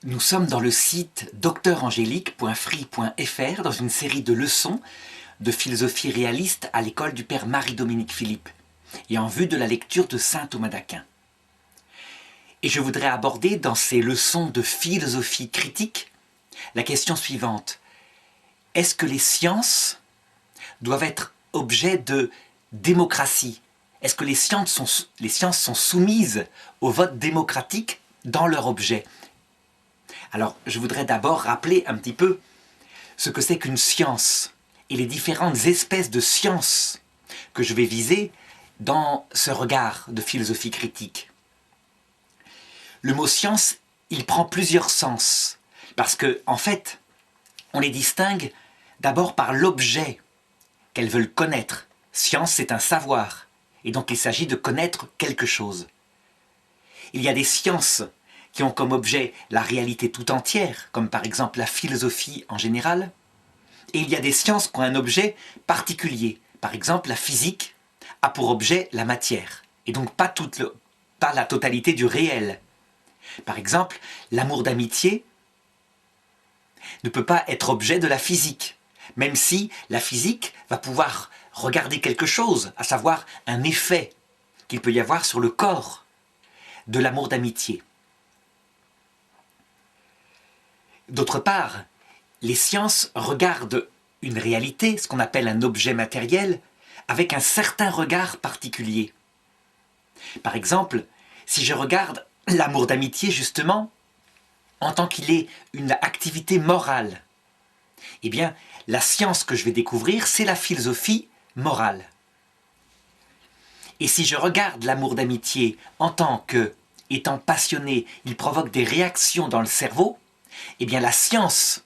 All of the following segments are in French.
Nous sommes dans le site docteurangélique.free.fr dans une série de leçons de philosophie réaliste à l'école du père Marie-Dominique Philippe et en vue de la lecture de saint Thomas d'Aquin. Et je voudrais aborder dans ces leçons de philosophie critique la question suivante. Est-ce que les sciences doivent être objet de démocratie? Est-ce que les sciences sont soumises au vote démocratique dans leur objet? Alors, je voudrais d'abord rappeler un petit peu ce que c'est qu'une science et les différentes espèces de sciences que je vais viser dans ce regard de philosophie critique. Le mot science, il prend plusieurs sens parce que, en fait, on les distingue d'abord par l'objet qu'elles veulent connaître. Science, c'est un savoir, et donc il s'agit de connaître quelque chose. Il y a des sciences qui ont comme objet la réalité tout entière, comme par exemple la philosophie en général, et il y a des sciences qui ont un objet particulier. Par exemple, la physique a pour objet la matière, et donc pas la totalité du réel. Par exemple, l'amour d'amitié ne peut pas être objet de la physique, même si la physique va pouvoir regarder quelque chose, à savoir un effet qu'il peut y avoir sur le corps de l'amour d'amitié. D'autre part, les sciences regardent une réalité, ce qu'on appelle un objet matériel, avec un certain regard particulier. Par exemple, si je regarde l'amour d'amitié justement, en tant qu'il est une activité morale, eh bien, la science que je vais découvrir, c'est la philosophie morale. Et si je regarde l'amour d'amitié en tant que, étant passionné, il provoque des réactions dans le cerveau, eh bien la science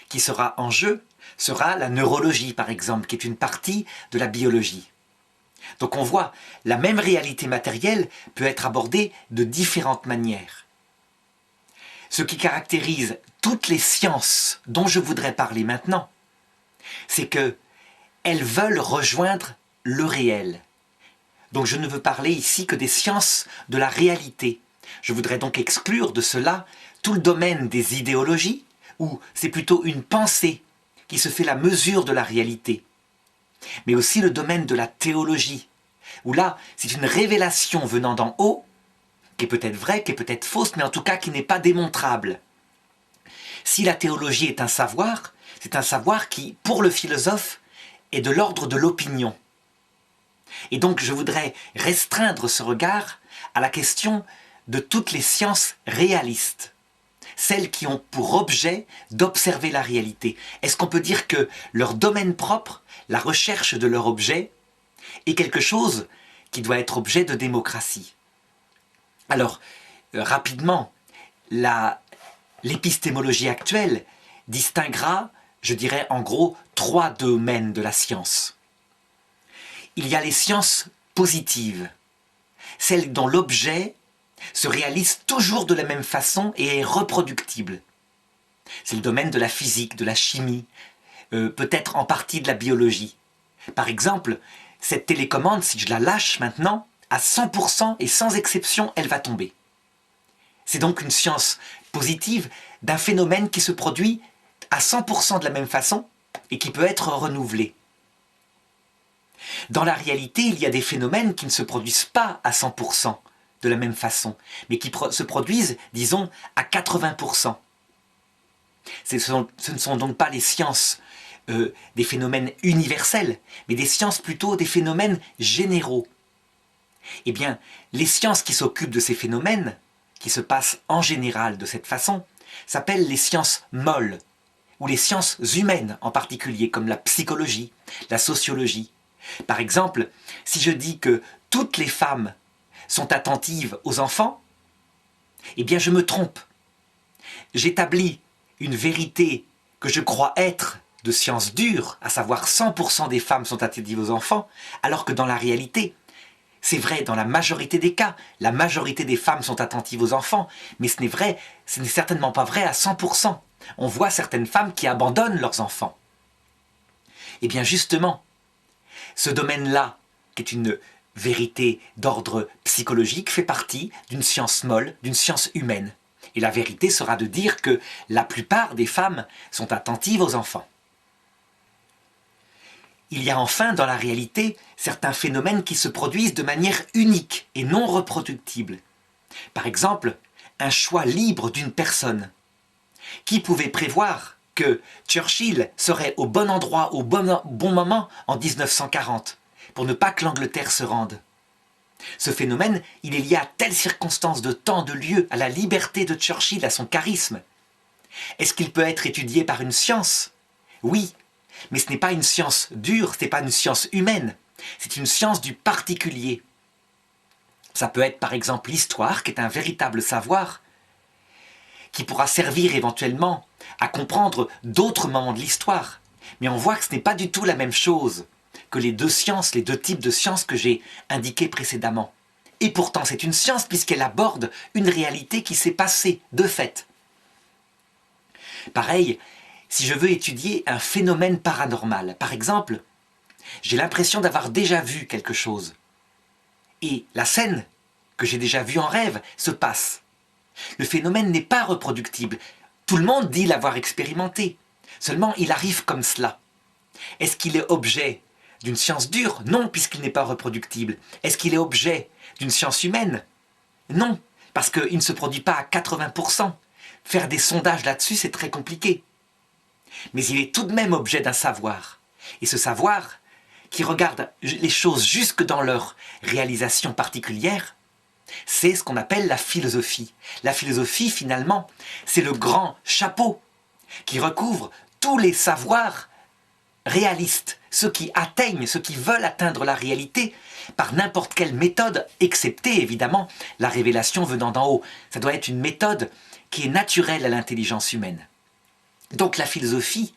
qui sera en jeu sera la neurologie, par exemple, qui est une partie de la biologie. Donc on voit, la même réalité matérielle peut être abordée de différentes manières. Ce qui caractérise toutes les sciences dont je voudrais parler maintenant, c'est qu'elles veulent rejoindre le réel. Donc je ne veux parler ici que des sciences de la réalité. Je voudrais donc exclure de cela tout le domaine des idéologies, où c'est plutôt une pensée qui se fait la mesure de la réalité. Mais aussi le domaine de la théologie, où là, c'est une révélation venant d'en haut, qui est peut-être vraie, qui est peut-être fausse, mais en tout cas qui n'est pas démontrable. Si la théologie est un savoir, c'est un savoir qui, pour le philosophe, est de l'ordre de l'opinion. Et donc je voudrais restreindre ce regard à la question de toutes les sciences réalistes, celles qui ont pour objet d'observer la réalité. Est-ce qu'on peut dire que leur domaine propre, la recherche de leur objet, est quelque chose qui doit être objet de démocratie? Alors, rapidement, l'épistémologie actuelle distinguera, je dirais en gros, 3 domaines de la science. Il y a les sciences positives, celles dont l'objet se réalise toujours de la même façon et est reproductible. C'est le domaine de la physique, de la chimie, peut-être en partie de la biologie. Par exemple, cette télécommande, si je la lâche maintenant, à 100% et sans exception, elle va tomber. C'est donc une science positive d'un phénomène qui se produit à 100% de la même façon et qui peut être renouvelé. Dans la réalité, il y a des phénomènes qui ne se produisent pas à 100% de la même façon, mais qui se produisent, disons, à 80%. Ce ne sont donc pas les sciences des phénomènes universels, mais des sciences plutôt des phénomènes généraux. Eh bien, les sciences qui s'occupent de ces phénomènes, qui se passent en général de cette façon, s'appellent les sciences molles, ou les sciences humaines en particulier, comme la psychologie, la sociologie. Par exemple, si je dis que toutes les femmes sont attentives aux enfants, eh bien je me trompe. J'établis une vérité que je crois être de science dure, à savoir 100% des femmes sont attentives aux enfants, alors que dans la réalité, c'est vrai dans la majorité des cas, la majorité des femmes sont attentives aux enfants, mais ce n'est certainement pas vrai à 100%. On voit certaines femmes qui abandonnent leurs enfants. Eh bien justement, ce domaine-là, qui est une vérité d'ordre psychologique, fait partie d'une science molle, d'une science humaine. Et la vérité sera de dire que la plupart des femmes sont attentives aux enfants. Il y a enfin dans la réalité certains phénomènes qui se produisent de manière unique et non reproductible. Par exemple, un choix libre d'une personne. Qui pouvait prévoir que Churchill serait au bon endroit au bon moment en 1940 pour ne pas que l'Angleterre se rende? Ce phénomène, il est lié à telle circonstance de temps, de lieu, à la liberté de Churchill, à son charisme. Est-ce qu'il peut être étudié par une science? Oui, mais ce n'est pas une science dure, ce n'est pas une science humaine, c'est une science du particulier. Ça peut être par exemple l'histoire, qui est un véritable savoir, qui pourra servir éventuellement à comprendre d'autres moments de l'histoire. Mais on voit que ce n'est pas du tout la même chose que les deux sciences, les deux types de sciences que j'ai indiqués précédemment. Et pourtant, c'est une science puisqu'elle aborde une réalité qui s'est passée, de fait. Pareil, si je veux étudier un phénomène paranormal, par exemple, j'ai l'impression d'avoir déjà vu quelque chose. Et la scène que j'ai déjà vue en rêve se passe. Le phénomène n'est pas reproductible. Tout le monde dit l'avoir expérimenté. Seulement, il arrive comme cela. Est-ce qu'il est objet d'une science dure? Non, puisqu'il n'est pas reproductible. Est-ce qu'il est objet d'une science humaine? Non, parce qu'il ne se produit pas à 80%. Faire des sondages là-dessus, c'est très compliqué. Mais il est tout de même objet d'un savoir. Et ce savoir, qui regarde les choses jusque dans leur réalisation particulière, c'est ce qu'on appelle la philosophie. La philosophie, finalement, c'est le grand chapeau qui recouvre tous les savoirs réalistes, ceux qui atteignent, ceux qui veulent atteindre la réalité par n'importe quelle méthode, excepté évidemment la révélation venant d'en haut. Ça doit être une méthode qui est naturelle à l'intelligence humaine. Donc la philosophie,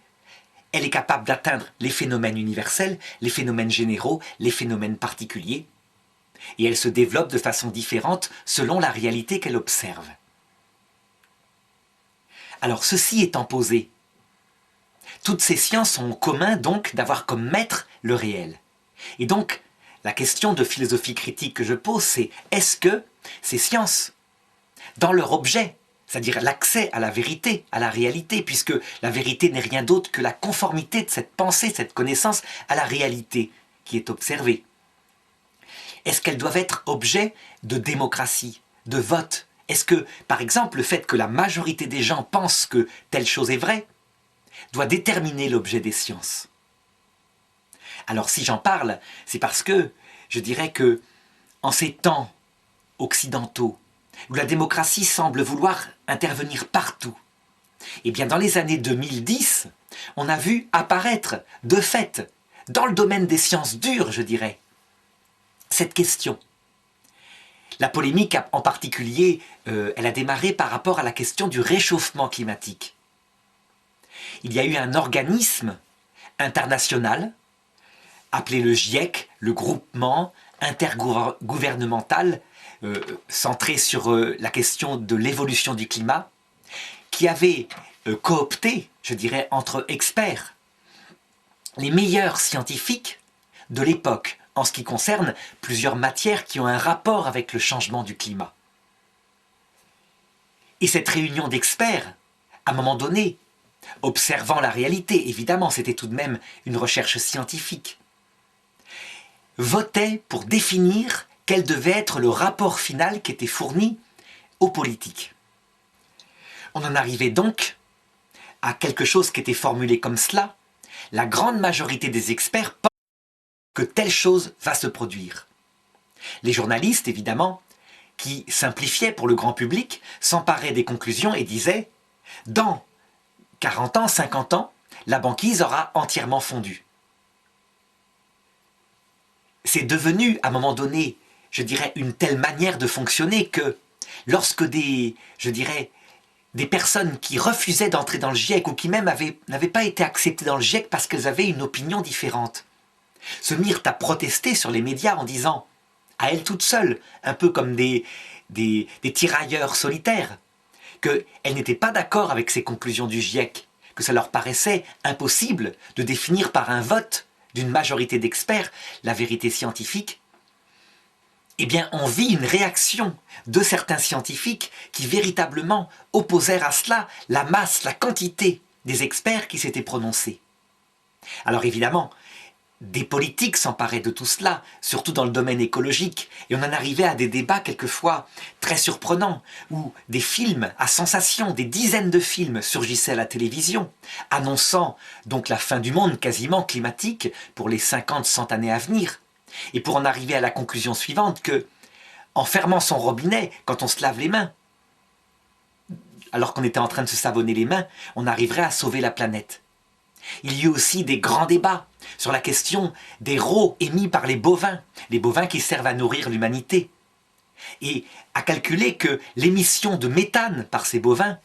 elle est capable d'atteindre les phénomènes universels, les phénomènes généraux, les phénomènes particuliers, et elle se développe de façon différente selon la réalité qu'elle observe. Alors ceci étant posé, toutes ces sciences ont en commun donc d'avoir comme maître le réel. Et donc, la question de philosophie critique que je pose, c'est est-ce que ces sciences, dans leur objet, c'est-à-dire l'accès à la vérité, à la réalité, puisque la vérité n'est rien d'autre que la conformité de cette pensée, cette connaissance à la réalité qui est observée, est-ce qu'elles doivent être objet de démocratie, de vote? Est-ce que, par exemple, le fait que la majorité des gens pensent que telle chose est vraie, doit déterminer l'objet des sciences? Alors si j'en parle, c'est parce que je dirais que, en ces temps occidentaux, où la démocratie semble vouloir intervenir partout, eh bien dans les années 2010, on a vu apparaître, de fait, dans le domaine des sciences dures, je dirais, cette question. La polémique en particulier, elle a démarré par rapport à la question du réchauffement climatique. Il y a eu un organisme international, appelé le GIEC, le groupement intergouvernemental, centré sur la question de l'évolution du climat, qui avait coopté, je dirais, entre experts, les meilleurs scientifiques de l'époque, en ce qui concerne plusieurs matières qui ont un rapport avec le changement du climat. Et cette réunion d'experts, à un moment donné, observant la réalité, évidemment, c'était tout de même une recherche scientifique, votait pour définir quel devait être le rapport final qui était fourni aux politiques. On en arrivait donc à quelque chose qui était formulé comme cela: la grande majorité des experts pensent que telle chose va se produire. Les journalistes, évidemment, qui simplifiaient pour le grand public, s'emparaient des conclusions et disaient « Dans 40 ans, 50 ans, la banquise aura entièrement fondu. » C'est devenu, à un moment donné, je dirais, une telle manière de fonctionner que lorsque des personnes qui refusaient d'entrer dans le GIEC ou qui même n'avaient pas été acceptées dans le GIEC parce qu'elles avaient une opinion différente, se mirent à protester sur les médias en disant, à elles toutes seules, un peu comme des tirailleurs solitaires, qu'elles n'étaient pas d'accord avec ces conclusions du GIEC, que ça leur paraissait impossible de définir par un vote d'une majorité d'experts la vérité scientifique, eh bien, on vit une réaction de certains scientifiques qui véritablement opposèrent à cela la masse, la quantité des experts qui s'étaient prononcés. Alors évidemment, des politiques s'emparaient de tout cela, surtout dans le domaine écologique, et on en arrivait à des débats quelquefois très surprenants, où des films à sensation, des dizaines de films surgissaient à la télévision, annonçant donc la fin du monde quasiment climatique pour les 50-100 années à venir, et pour en arriver à la conclusion suivante que, en fermant son robinet quand on se lave les mains, alors qu'on était en train de se savonner les mains, on arriverait à sauver la planète. Il y eut aussi des grands débats sur la question des raux émis par les bovins qui servent à nourrir l'humanité, et à calculer que l'émission de méthane par ces bovins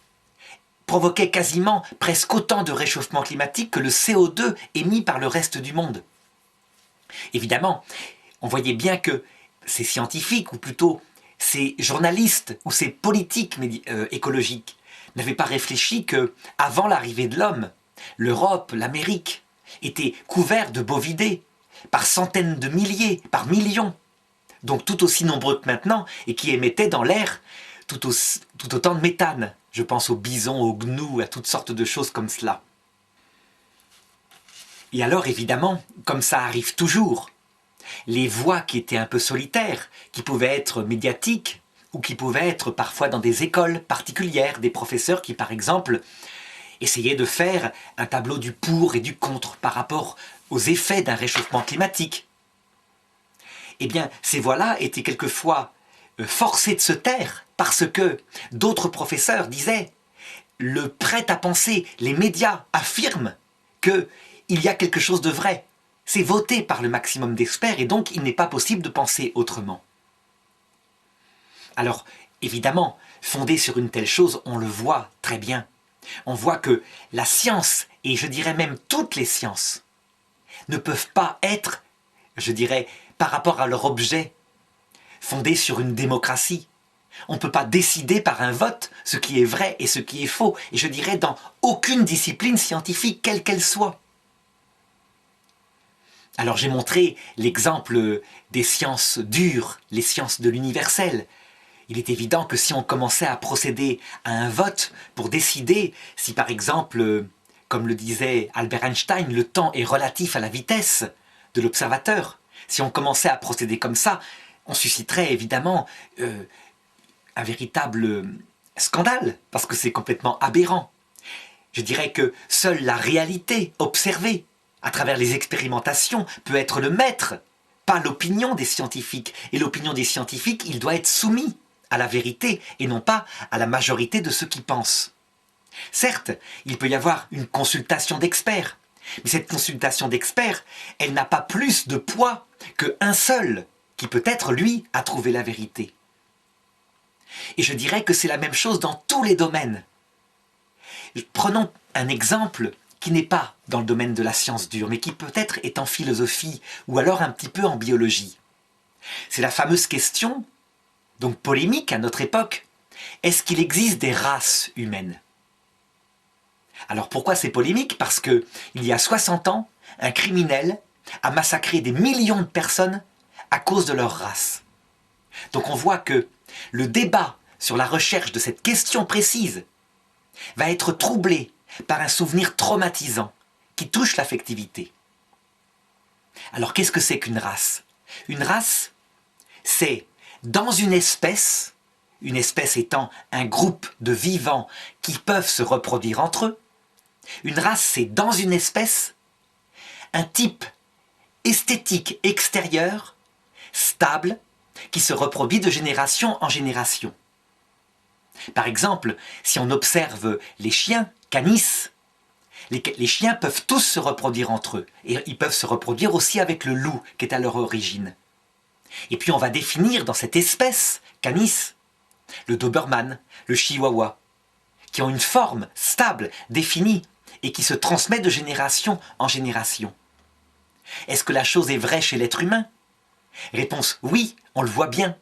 provoquait quasiment presque autant de réchauffement climatique que le CO2 émis par le reste du monde. Évidemment, on voyait bien que ces scientifiques, ou plutôt ces journalistes ou ces politiques écologiques, n'avaient pas réfléchi que, avant l'arrivée de l'homme, l'Europe, l'Amérique, étaient couverts de bovidés, par centaines de milliers, par millions, donc tout aussi nombreux que maintenant, et qui émettaient dans l'air tout autant de méthane. Je pense aux bisons, aux gnous, à toutes sortes de choses comme cela. Et alors, évidemment, comme ça arrive toujours, les voix qui étaient un peu solitaires, qui pouvaient être médiatiques, ou qui pouvaient être parfois dans des écoles particulières, des professeurs qui, par exemple, essayaient de faire un tableau du pour et du contre par rapport aux effets d'un réchauffement climatique. Eh bien, ces voix-là étaient quelquefois forcées de se taire parce que d'autres professeurs disaient le prêt-à-penser, les médias affirment qu'il y a quelque chose de vrai. C'est voté par le maximum d'experts et donc il n'est pas possible de penser autrement. Alors, évidemment, fondé sur une telle chose, on le voit très bien. On voit que la science, et je dirais même toutes les sciences, ne peuvent pas être, je dirais, par rapport à leur objet, fondées sur une démocratie. On ne peut pas décider par un vote ce qui est vrai et ce qui est faux, et je dirais dans aucune discipline scientifique, quelle qu'elle soit. Alors j'ai montré l'exemple des sciences dures, les sciences de l'universel. Il est évident que si on commençait à procéder à un vote pour décider si par exemple, comme le disait Albert Einstein, le temps est relatif à la vitesse de l'observateur, si on commençait à procéder comme ça, on susciterait évidemment un véritable scandale, parce que c'est complètement aberrant. Je dirais que seule la réalité observée à travers les expérimentations peut être le maître, pas l'opinion des scientifiques. Et l'opinion des scientifiques, il doit être soumis à la vérité et non pas à la majorité de ceux qui pensent. Certes, il peut y avoir une consultation d'experts, mais cette consultation d'experts, elle n'a pas plus de poids qu'un seul qui peut-être, lui, a trouvé la vérité. Et je dirais que c'est la même chose dans tous les domaines. Prenons un exemple qui n'est pas dans le domaine de la science dure, mais qui peut-être est en philosophie ou alors un petit peu en biologie. C'est la fameuse question, donc polémique à notre époque, est-ce qu'il existe des races humaines ? Alors pourquoi c'est polémique ? Parce que il y a 60 ans, un criminel a massacré des millions de personnes à cause de leur race. Donc on voit que le débat sur la recherche de cette question précise va être troublé par un souvenir traumatisant qui touche l'affectivité. Alors qu'est-ce que c'est qu'une race ? Une race, c'est dans une espèce étant un groupe de vivants qui peuvent se reproduire entre eux, une race c'est dans une espèce un type esthétique extérieur, stable, qui se reproduit de génération en génération. Par exemple, si on observe les chiens, canis, les chiens peuvent tous se reproduire entre eux. Et ils peuvent se reproduire aussi avec le loup qui est à leur origine. Et puis on va définir dans cette espèce, canis, le doberman, le chihuahua, qui ont une forme stable, définie, et qui se transmet de génération en génération. Est-ce que la chose est vraie chez l'être humain ? Réponse oui, on le voit bien.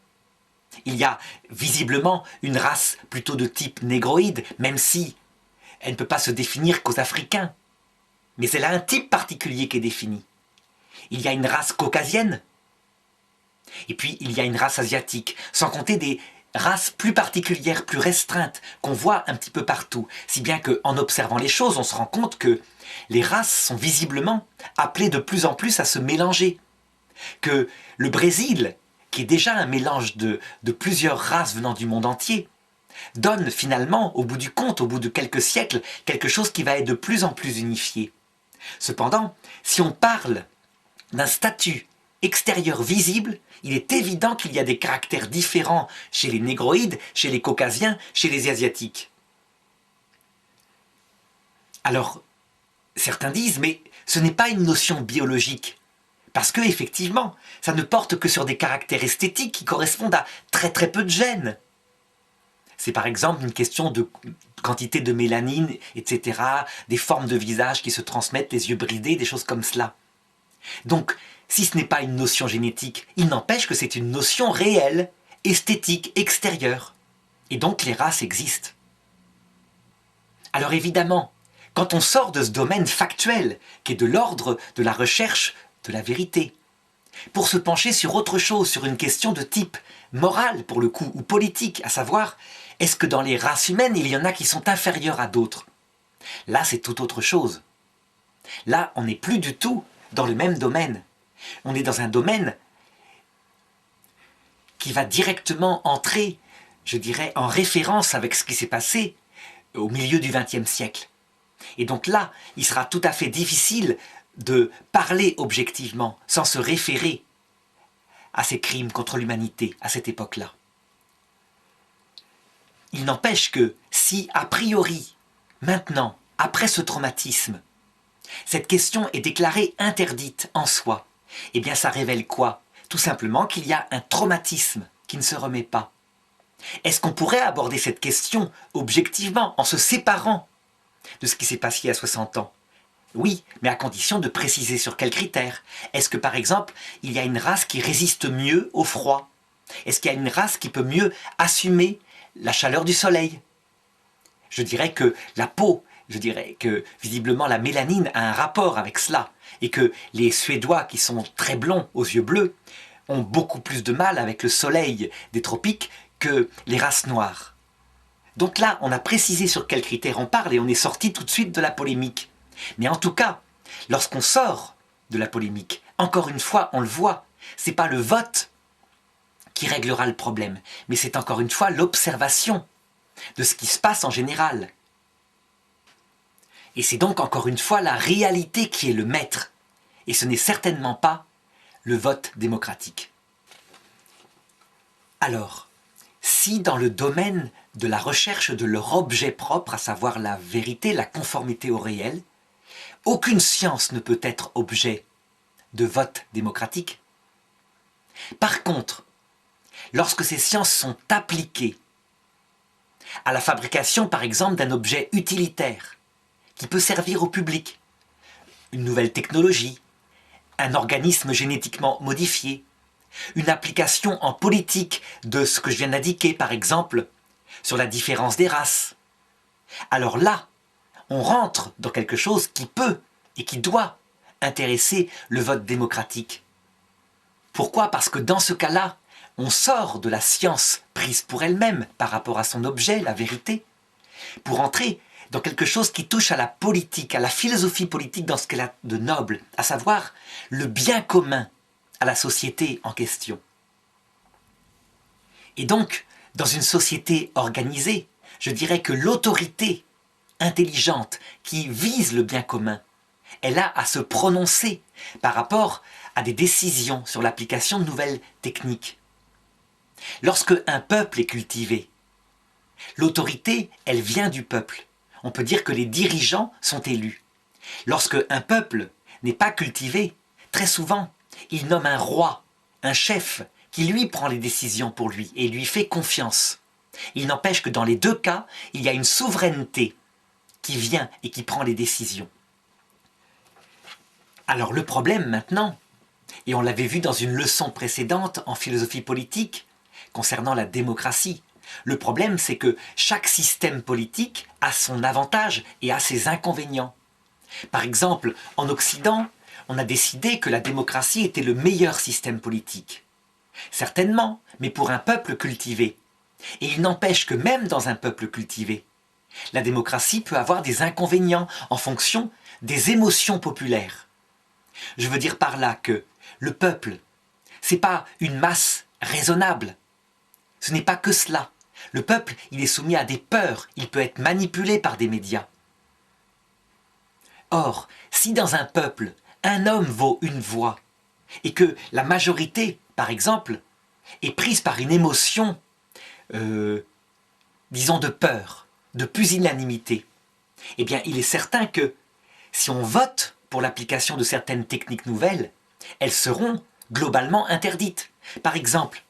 Il y a visiblement une race plutôt de type négroïde, même si elle ne peut pas se définir qu'aux Africains. Mais elle a un type particulier qui est défini. Il y a une race caucasienne. Et puis il y a une race asiatique, sans compter des races plus particulières, plus restreintes, qu'on voit un petit peu partout. Si bien qu'en observant les choses, on se rend compte que les races sont visiblement appelées de plus en plus à se mélanger. Que le Brésil, qui est déjà un mélange de plusieurs races venant du monde entier, donne finalement, au bout du compte, au bout de quelques siècles, quelque chose qui va être de plus en plus unifié. Cependant, si on parle d'un statut extérieur visible, il est évident qu'il y a des caractères différents chez les négroïdes, chez les caucasiens, chez les asiatiques. Alors, certains disent, mais ce n'est pas une notion biologique. Parce que, effectivement, ça ne porte que sur des caractères esthétiques qui correspondent à très très peu de gènes. C'est par exemple une question de quantité de mélanine, etc., des formes de visage qui se transmettent, les yeux bridés, des choses comme cela. Donc, si ce n'est pas une notion génétique, il n'empêche que c'est une notion réelle, esthétique, extérieure. Et donc les races existent. Alors évidemment, quand on sort de ce domaine factuel, qui est de l'ordre de la recherche de la vérité, pour se pencher sur autre chose, sur une question de type moral pour le coup, ou politique, à savoir, est-ce que dans les races humaines, il y en a qui sont inférieures à d'autres? Là, c'est tout autre chose. Là, on n'est plus du tout dans le même domaine. On est dans un domaine qui va directement entrer, je dirais, en référence avec ce qui s'est passé au milieu du XXe siècle. Et donc là, il sera tout à fait difficile de parler objectivement, sans se référer à ces crimes contre l'humanité à cette époque-là. Il n'empêche que si, a priori, maintenant, après ce traumatisme, cette question est déclarée interdite en soi, eh bien ça révèle quoi? Tout simplement qu'il y a un traumatisme qui ne se remet pas. Est-ce qu'on pourrait aborder cette question objectivement, en se séparant de ce qui s'est passé il y a 60 ans? Oui, mais à condition de préciser sur quels critères. Est-ce que par exemple, il y a une race qui résiste mieux au froid? Est-ce qu'il y a une race qui peut mieux assumer la chaleur du soleil? Je dirais que la peau, je dirais que visiblement la mélanine a un rapport avec cela, et que les Suédois qui sont très blonds aux yeux bleus ont beaucoup plus de mal avec le soleil des tropiques que les races noires. Donc là, on a précisé sur quels critères on parle et on est sorti tout de suite de la polémique. Mais en tout cas, lorsqu'on sort de la polémique, encore une fois, on le voit, c'est pas le vote qui réglera le problème, mais c'est encore une fois l'observation de ce qui se passe en général. Et c'est donc encore une fois la réalité qui est le maître, et ce n'est certainement pas le vote démocratique. Alors, si dans le domaine de la recherche de leur objet propre, à savoir la vérité, la conformité au réel, aucune science ne peut être objet de vote démocratique. Par contre, lorsque ces sciences sont appliquées à la fabrication, par exemple, d'un objet utilitaire qui peut servir au public, une nouvelle technologie, un organisme génétiquement modifié, une application en politique de ce que je viens d'indiquer, par exemple, sur la différence des races. Alors là, on rentre dans quelque chose qui peut et qui doit intéresser le vote démocratique. Pourquoi? Parce que dans ce cas-là, on sort de la science prise pour elle-même par rapport à son objet, la vérité, pour entrer dans quelque chose qui touche à la politique, à la philosophie politique dans ce qu'elle a de noble, à savoir le bien commun à la société en question. Et donc, dans une société organisée, je dirais que l'autorité intelligente qui vise le bien commun, elle a à se prononcer par rapport à des décisions sur l'application de nouvelles techniques. Lorsque un peuple est cultivé, l'autorité, elle vient du peuple. On peut dire que les dirigeants sont élus. Lorsque un peuple n'est pas cultivé, très souvent, il nomme un roi, un chef, qui lui prend les décisions pour lui et lui fait confiance. Il n'empêche que dans les deux cas, il y a une souveraineté qui vient et qui prend les décisions. Alors le problème maintenant, et on l'avait vu dans une leçon précédente en philosophie politique, concernant la démocratie, le problème c'est que chaque système politique a son avantage et a ses inconvénients. Par exemple, en Occident, on a décidé que la démocratie était le meilleur système politique. Certainement, mais pour un peuple cultivé. Et il n'empêche que même dans un peuple cultivé, la démocratie peut avoir des inconvénients en fonction des émotions populaires. Je veux dire par là que le peuple, c'est pas une masse raisonnable. Ce n'est pas que cela. Le peuple, il est soumis à des peurs, il peut être manipulé par des médias. Or, si dans un peuple, un homme vaut une voix, et que la majorité, par exemple, est prise par une émotion, disons de peur, de pusillanimité, eh bien il est certain que si on vote pour l'application de certaines techniques nouvelles, elles seront globalement interdites. Par exemple,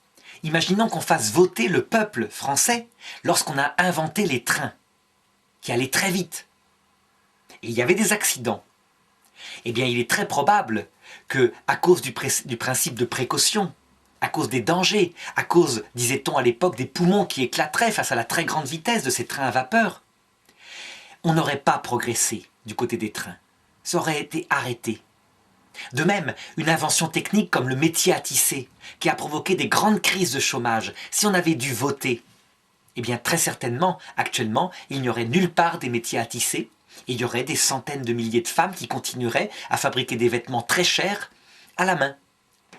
imaginons qu'on fasse voter le peuple français lorsqu'on a inventé les trains, qui allaient très vite. Et il y avait des accidents. Eh bien, il est très probable que, à cause du principe de précaution, à cause des dangers, à cause, disait-on à l'époque, des poumons qui éclateraient face à la très grande vitesse de ces trains à vapeur, on n'aurait pas progressé du côté des trains. Ça aurait été arrêté. De même, une invention technique comme le métier à tisser, qui a provoqué des grandes crises de chômage, si on avait dû voter, eh bien très certainement, actuellement, il n'y aurait nulle part des métiers à tisser, et il y aurait des centaines de milliers de femmes qui continueraient à fabriquer des vêtements très chers à la main,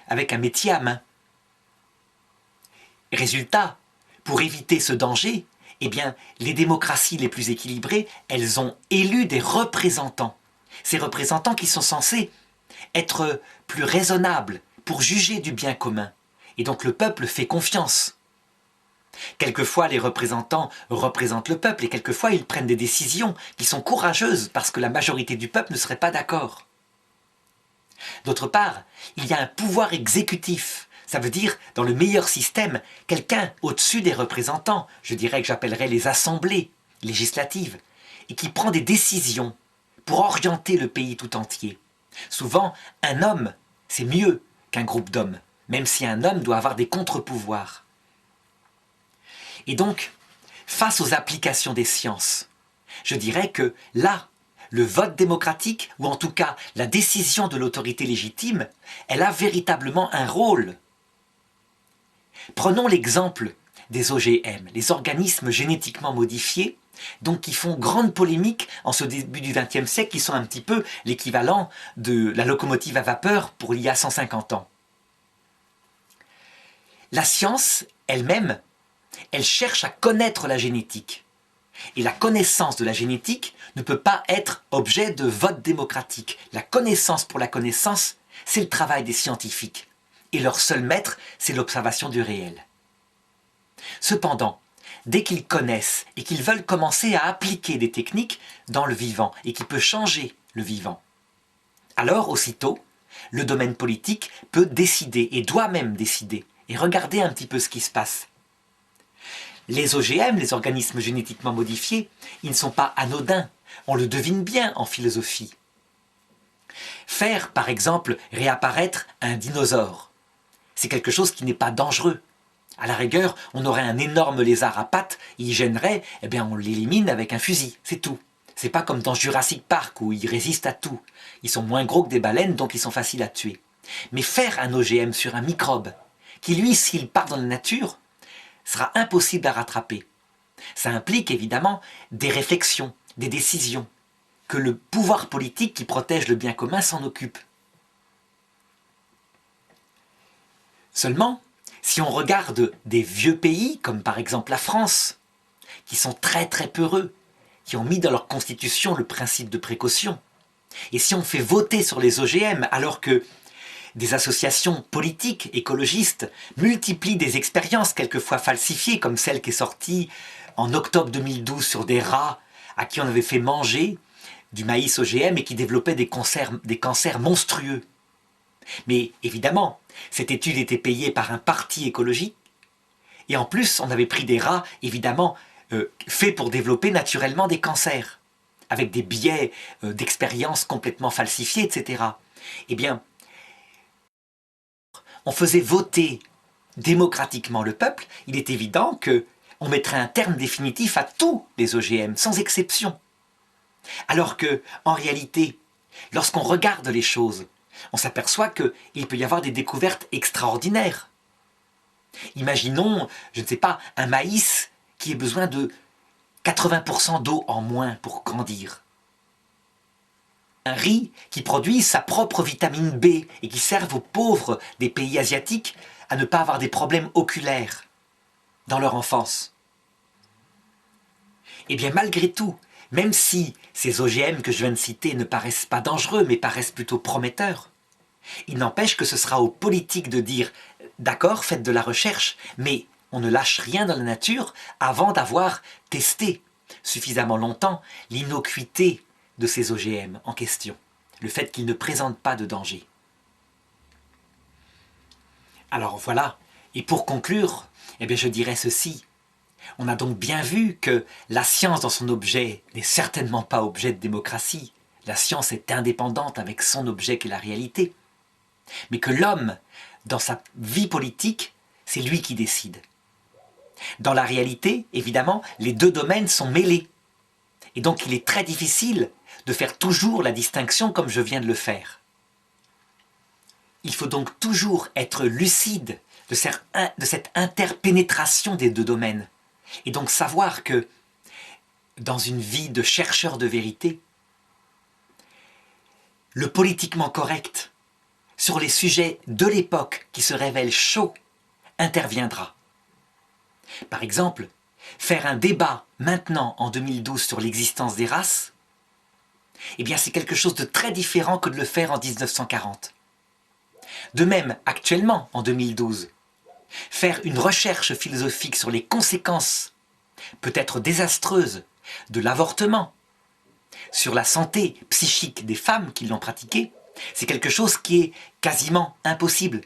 avec un métier à main. Résultat, pour éviter ce danger, eh bien, les démocraties les plus équilibrées, elles ont élu des représentants. Ces représentants qui sont censés être plus raisonnables pour juger du bien commun. Et donc le peuple fait confiance. Quelquefois, les représentants représentent le peuple et quelquefois, ils prennent des décisions qui sont courageuses parce que la majorité du peuple ne serait pas d'accord. D'autre part, il y a un pouvoir exécutif. Ça veut dire, dans le meilleur système, quelqu'un au-dessus des représentants, je dirais que j'appellerais les assemblées législatives, et qui prend des décisions pour orienter le pays tout entier. Souvent, un homme, c'est mieux qu'un groupe d'hommes, même si un homme doit avoir des contre-pouvoirs. Et donc, face aux applications des sciences, je dirais que là, le vote démocratique, ou en tout cas la décision de l'autorité légitime, elle a véritablement un rôle. Prenons l'exemple des OGM, les organismes génétiquement modifiés, donc qui font grande polémique en ce début du XXe siècle, qui sont un petit peu l'équivalent de la locomotive à vapeur pour il y a 150 ans. La science elle-même, elle cherche à connaître la génétique. Et la connaissance de la génétique ne peut pas être objet de vote démocratique. La connaissance pour la connaissance, c'est le travail des scientifiques. Et leur seul maître, c'est l'observation du réel. Cependant, dès qu'ils connaissent et qu'ils veulent commencer à appliquer des techniques dans le vivant et qui peut changer le vivant, alors aussitôt, le domaine politique peut décider et doit même décider et regarder un petit peu ce qui se passe. Les OGM, les organismes génétiquement modifiés, ils ne sont pas anodins, on le devine bien en philosophie. Faire, par exemple, réapparaître un dinosaure, c'est quelque chose qui n'est pas dangereux. À la rigueur, on aurait un énorme lézard à pattes, il gênerait, eh bien on l'élimine avec un fusil, c'est tout. C'est pas comme dans Jurassic Park où ils résistent à tout. Ils sont moins gros que des baleines, donc ils sont faciles à tuer. Mais faire un OGM sur un microbe, qui lui, s'il part dans la nature, sera impossible à rattraper. Ça implique évidemment des réflexions, des décisions, que le pouvoir politique qui protège le bien commun s'en occupe. Seulement, si on regarde des vieux pays, comme par exemple la France, qui sont très très peureux, qui ont mis dans leur constitution le principe de précaution, et si on fait voter sur les OGM alors que des associations politiques, écologistes, multiplient des expériences quelquefois falsifiées, comme celle qui est sortie en octobre 2012 sur des rats à qui on avait fait manger du maïs OGM et qui développaient des cancers monstrueux. Mais évidemment, cette étude était payée par un parti écologique, et en plus, on avait pris des rats, évidemment, faits pour développer naturellement des cancers, avec des biais d'expérience complètement falsifiés, etc. Eh bien, on faisait voter démocratiquement le peuple, il est évident qu'on mettrait un terme définitif à tous les OGM, sans exception. Alors que, en réalité, lorsqu'on regarde les choses, on s'aperçoit qu'il peut y avoir des découvertes extraordinaires. Imaginons, je ne sais pas, un maïs qui ait besoin de 80% d'eau en moins pour grandir. Un riz qui produit sa propre vitamine B et qui serve aux pauvres des pays asiatiques à ne pas avoir des problèmes oculaires dans leur enfance. Et bien malgré tout, même si ces OGM que je viens de citer ne paraissent pas dangereux mais paraissent plutôt prometteurs, il n'empêche que ce sera aux politiques de dire « d'accord, faites de la recherche, mais on ne lâche rien dans la nature avant d'avoir testé suffisamment longtemps l'innocuité de ces OGM en question, le fait qu'ils ne présentent pas de danger. » Alors voilà, et pour conclure, eh bien je dirais ceci. On a donc bien vu que la science dans son objet n'est certainement pas objet de démocratie. La science est indépendante avec son objet qui est la réalité. Mais que l'homme, dans sa vie politique, c'est lui qui décide. Dans la réalité, évidemment, les deux domaines sont mêlés. Et donc il est très difficile de faire toujours la distinction comme je viens de le faire. Il faut donc toujours être lucide de cette interpénétration des deux domaines. Et donc savoir que dans une vie de chercheur de vérité, le politiquement correct sur les sujets de l'époque qui se révèlent chauds interviendra. Par exemple, faire un débat maintenant en 2012 sur l'existence des races, eh bien c'est quelque chose de très différent que de le faire en 1940. De même, actuellement, en 2012, faire une recherche philosophique sur les conséquences, peut-être désastreuses, de l'avortement, sur la santé psychique des femmes qui l'ont pratiqué, c'est quelque chose qui est quasiment impossible.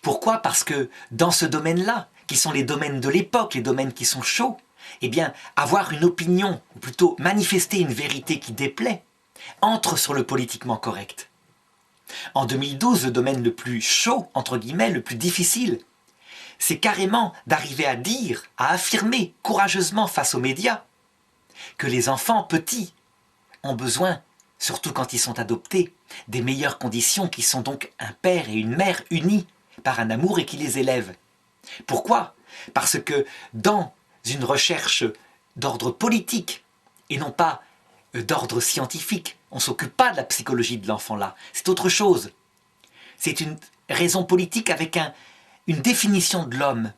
Pourquoi? Parce que dans ce domaine-là, qui sont les domaines de l'époque, les domaines qui sont chauds, eh bien, avoir une opinion, ou plutôt manifester une vérité qui déplaît, entre sur le politiquement correct. En 2012, le domaine le plus chaud, entre guillemets, le plus difficile, c'est carrément d'arriver à dire, à affirmer courageusement face aux médias que les enfants petits ont besoin, surtout quand ils sont adoptés, des meilleures conditions qui sont donc un père et une mère unis par un amour et qui les élèvent. Pourquoi? Parce que dans une recherche d'ordre politique et non pas d'ordre scientifique, on ne s'occupe pas de la psychologie de l'enfant là, c'est autre chose. C'est une raison politique avec une définition de l'homme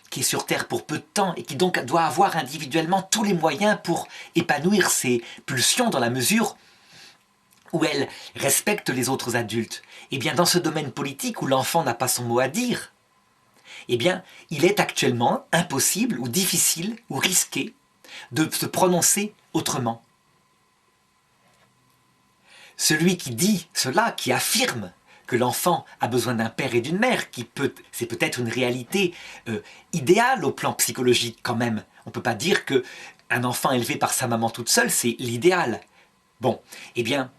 qui est sur Terre pour peu de temps et qui donc doit avoir individuellement tous les moyens pour épanouir ses pulsions dans la mesure où elle respecte les autres adultes. Et bien dans ce domaine politique où l'enfant n'a pas son mot à dire, eh bien il est actuellement impossible ou difficile ou risqué de se prononcer autrement. Celui qui dit cela, qui affirme que l'enfant a besoin d'un père et d'une mère, c'est peut-être une réalité idéale au plan psychologique quand même. On ne peut pas dire qu'un enfant élevé par sa maman toute seule, c'est l'idéal. Bon, eh bien,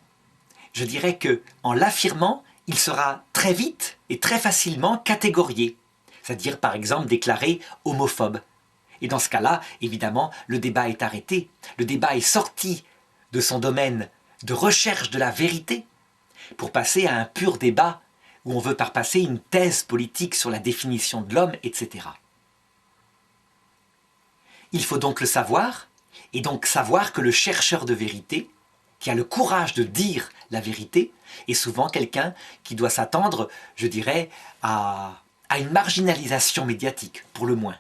je dirais qu'en l'affirmant, il sera très vite et très facilement catégorié. C'est-à-dire, par exemple, déclaré homophobe. Et dans ce cas-là, évidemment, le débat est arrêté. Le débat est sorti de son domaine de recherche de la vérité pour passer à un pur débat où on veut par passer une thèse politique sur la définition de l'homme, etc. Il faut donc le savoir, et donc savoir que le chercheur de vérité, qui a le courage de dire la vérité, est souvent quelqu'un qui doit s'attendre, je dirais, à une marginalisation médiatique, pour le moins.